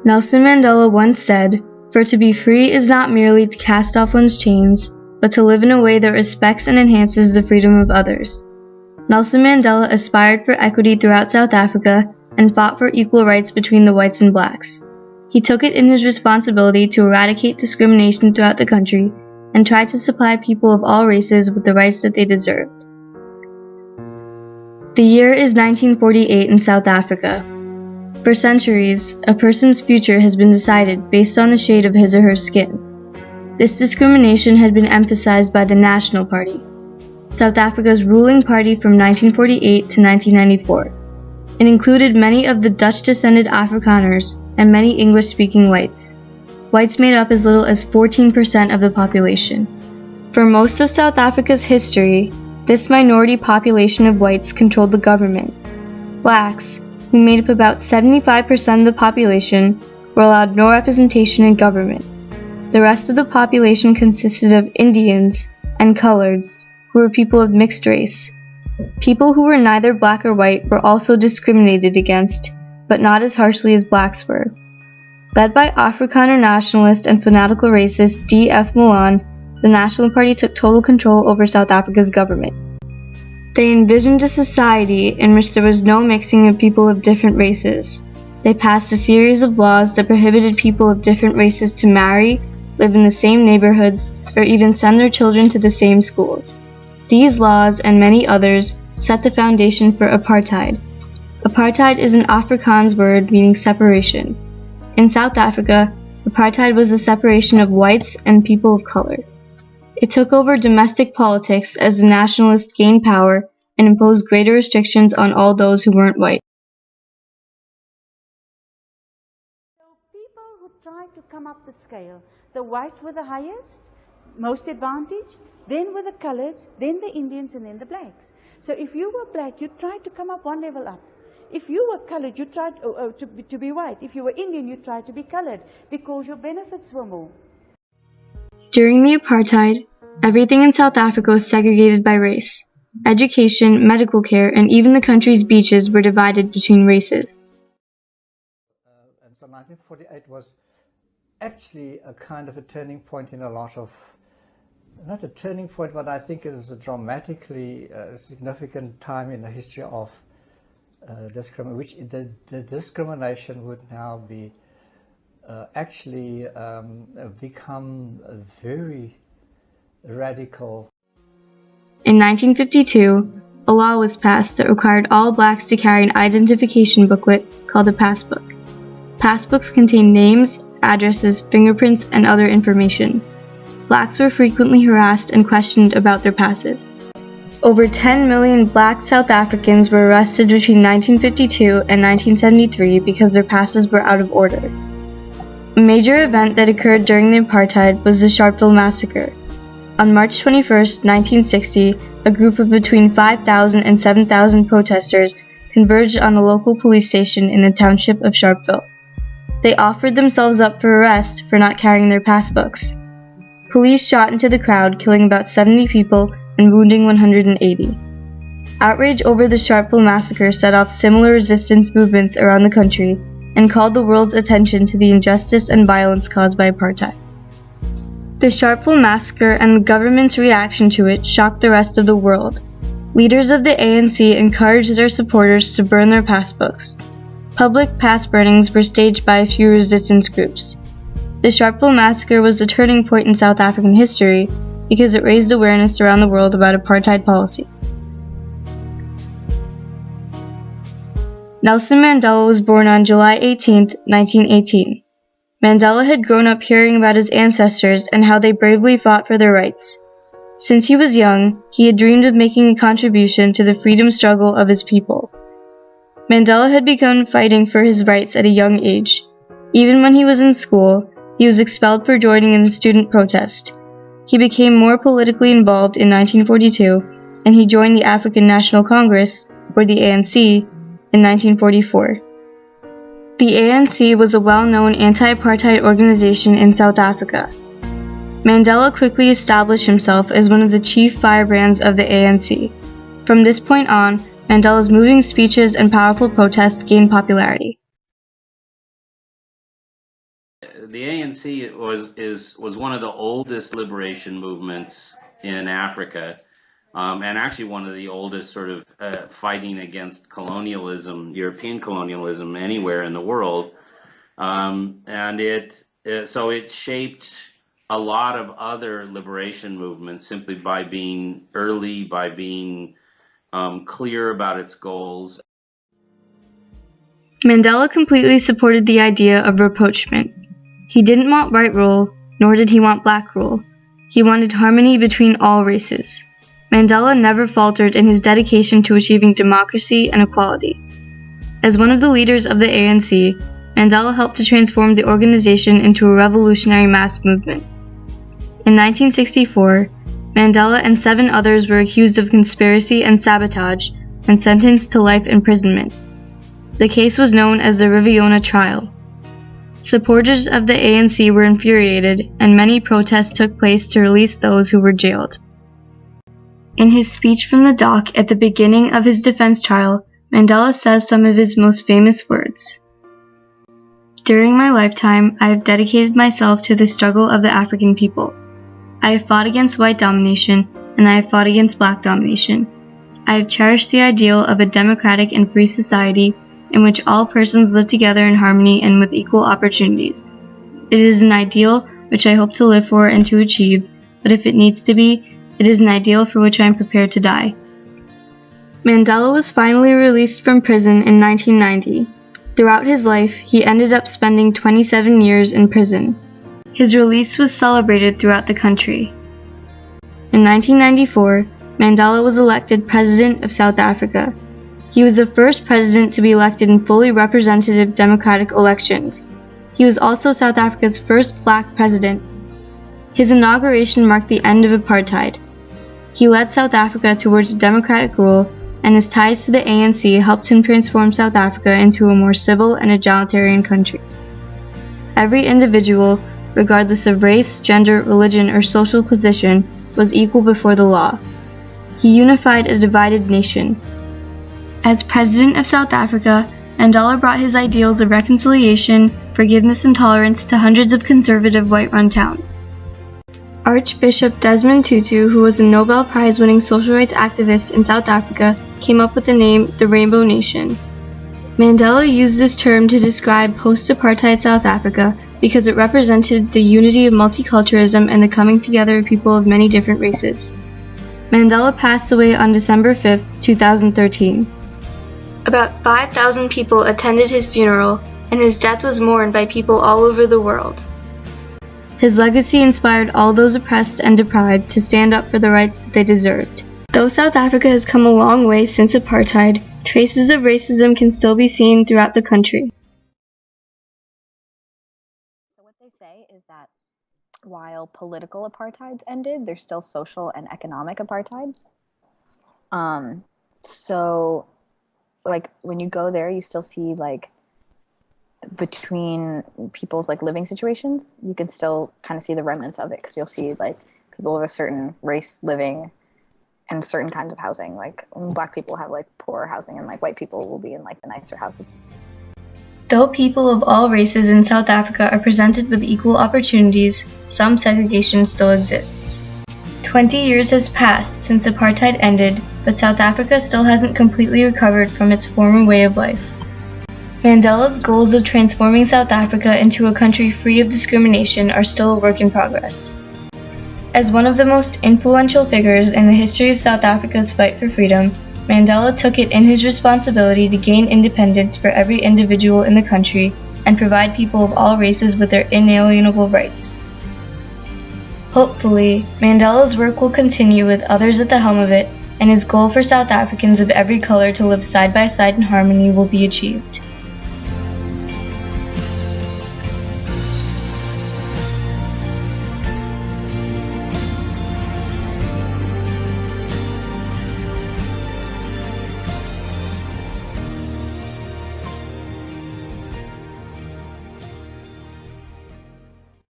Nelson Mandela once said, "For to be free is not merely to cast off one's chains, but to live in a way that respects and enhances the freedom of others." Nelson Mandela aspired for equity throughout South Africa and fought for equal rights between the whites and blacks. He took it in his responsibility to eradicate discrimination throughout the country and tried to supply people of all races with the rights that they deserved. The year is 1948 in South Africa. For centuries, a person's future has been decided based on the shade of his or her skin. This discrimination had been emphasized by the National Party, South Africa's ruling party from 1948 to 1994. It included many of the Dutch-descended Afrikaners and many English-speaking whites. Whites made up as little as 14% of the population. For most of South Africa's history, this minority population of whites controlled the government. Blacks, who made up about 75% of the population, were allowed no representation in government. The rest of the population consisted of Indians and coloreds, who were people of mixed race. People who were neither black or white were also discriminated against, but not as harshly as blacks were. Led by Afrikaner nationalist and fanatical racist D.F. Malan, the National Party took total control over South Africa's government. They envisioned a society in which there was no mixing of people of different races. They passed a series of laws that prohibited people of different races to marry, live in the same neighborhoods, or even send their children to the same schools. These laws and many others set the foundation for apartheid. Apartheid is an Afrikaans word meaning separation. In South Africa, apartheid was the separation of whites and people of color. It took over domestic politics as the nationalists gained power and imposed greater restrictions on all those who weren't white. So people who tried to come up the scale, the whites were the highest, most advantaged, then were the coloreds, then the Indians, and then the blacks. So if you were black, you tried to come up one level up. If you were colored, you tried to be white. If you were Indian, you tried to be colored because your benefits were more. During the apartheid, everything in South Africa was segregated by race. Education, medical care, and even the country's beaches were divided between races. And so 1948 was actually a kind of a turning point in a lot of, not a turning point, but I think it was a dramatically significant time in the history of discrimination, which the discrimination would now be actually become very radical. In 1952, a law was passed that required all blacks to carry an identification booklet called a passbook. Passbooks contained names, addresses, fingerprints, and other information. Blacks were frequently harassed and questioned about their passes. Over 10 million black South Africans were arrested between 1952 and 1973 because their passes were out of order. A major event that occurred during the apartheid was the Sharpeville Massacre. On March 21, 1960, a group of between 5,000 and 7,000 protesters converged on a local police station in the township of Sharpeville. They offered themselves up for arrest for not carrying their passbooks. Police shot into the crowd, killing about 70 people and wounding 180. Outrage over the Sharpeville Massacre set off similar resistance movements around the country and called the world's attention to the injustice and violence caused by apartheid. The Sharpeville Massacre and the government's reaction to it shocked the rest of the world. Leaders of the ANC encouraged their supporters to burn their passbooks. Public pass burnings were staged by a few resistance groups. The Sharpeville Massacre was a turning point in South African history because it raised awareness around the world about apartheid policies. Nelson Mandela was born on July 18, 1918. Mandela had grown up hearing about his ancestors and how they bravely fought for their rights. Since he was young, he had dreamed of making a contribution to the freedom struggle of his people. Mandela had begun fighting for his rights at a young age. Even when he was in school, he was expelled for joining in the student protest. He became more politically involved in 1942, and he joined the African National Congress, or the ANC, in 1944. The ANC was a well-known anti-apartheid organization in South Africa. Mandela quickly established himself as one of the chief firebrands of the ANC. From this point on, Mandela's moving speeches and powerful protests gained popularity. the ANC was one of the oldest liberation movements in Africa, and actually one of the oldest sort of fighting against colonialism, European colonialism, anywhere in the world, and so it shaped a lot of other liberation movements simply by being early, by being clear about its goals. Mandela completely supported the idea of rapprochement. He didn't want white rule, nor did he want black rule. He wanted harmony between all races. Mandela never faltered in his dedication to achieving democracy and equality. As one of the leaders of the ANC, Mandela helped to transform the organization into a revolutionary mass movement. In 1964, Mandela and 7 others were accused of conspiracy and sabotage and sentenced to life imprisonment. The case was known as the Riviona trial. Supporters of the ANC were infuriated, and many protests took place to release those who were jailed. In his speech from the dock at the beginning of his defense trial, Mandela says some of his most famous words. "During my lifetime, I have dedicated myself to the struggle of the African people. I have fought against white domination, and I have fought against black domination. I have cherished the ideal of a democratic and free society in which all persons live together in harmony and with equal opportunities. It is an ideal which I hope to live for and to achieve, but if it needs to be, it is an ideal for which I am prepared to die." Mandela was finally released from prison in 1990. Throughout his life, he ended up spending 27 years in prison. His release was celebrated throughout the country. In 1994, Mandela was elected President of South Africa. He was the first president to be elected in fully representative democratic elections. He was also South Africa's first black president. His inauguration marked the end of apartheid. He led South Africa towards democratic rule, and his ties to the ANC helped him transform South Africa into a more civil and egalitarian country. Every individual, regardless of race, gender, religion, or social position, was equal before the law. He unified a divided nation. As President of South Africa, Mandela brought his ideals of reconciliation, forgiveness, and tolerance to hundreds of conservative white-run towns. Archbishop Desmond Tutu, who was a Nobel Prize-winning social rights activist in South Africa, came up with the name the Rainbow Nation. Mandela used this term to describe post-apartheid South Africa because it represented the unity of multiculturalism and the coming together of people of many different races. Mandela passed away on December 5, 2013. About 5,000 people attended his funeral, and his death was mourned by people all over the world. His legacy inspired all those oppressed and deprived to stand up for the rights that they deserved. Though South Africa has come a long way since apartheid, traces of racism can still be seen throughout the country. So what they say is that while political apartheid ended, there's still social and economic apartheid. So like when you go there, you still see like between people's like living situations, you can still kind of see the remnants of it, because you'll see like people of a certain race living in certain kinds of housing. Like black people have like poorer housing, and like white people will be in like the nicer houses. Though people of all races in South Africa are presented with equal opportunities, some segregation still exists. 20 years has passed since apartheid ended, but South Africa still hasn't completely recovered from its former way of life. Mandela's goals of transforming South Africa into a country free of discrimination are still a work in progress. As one of the most influential figures in the history of South Africa's fight for freedom, Mandela took it in his responsibility to gain independence for every individual in the country and provide people of all races with their inalienable rights. Hopefully, Mandela's work will continue with others at the helm of it, and his goal for South Africans of every color to live side by side in harmony will be achieved.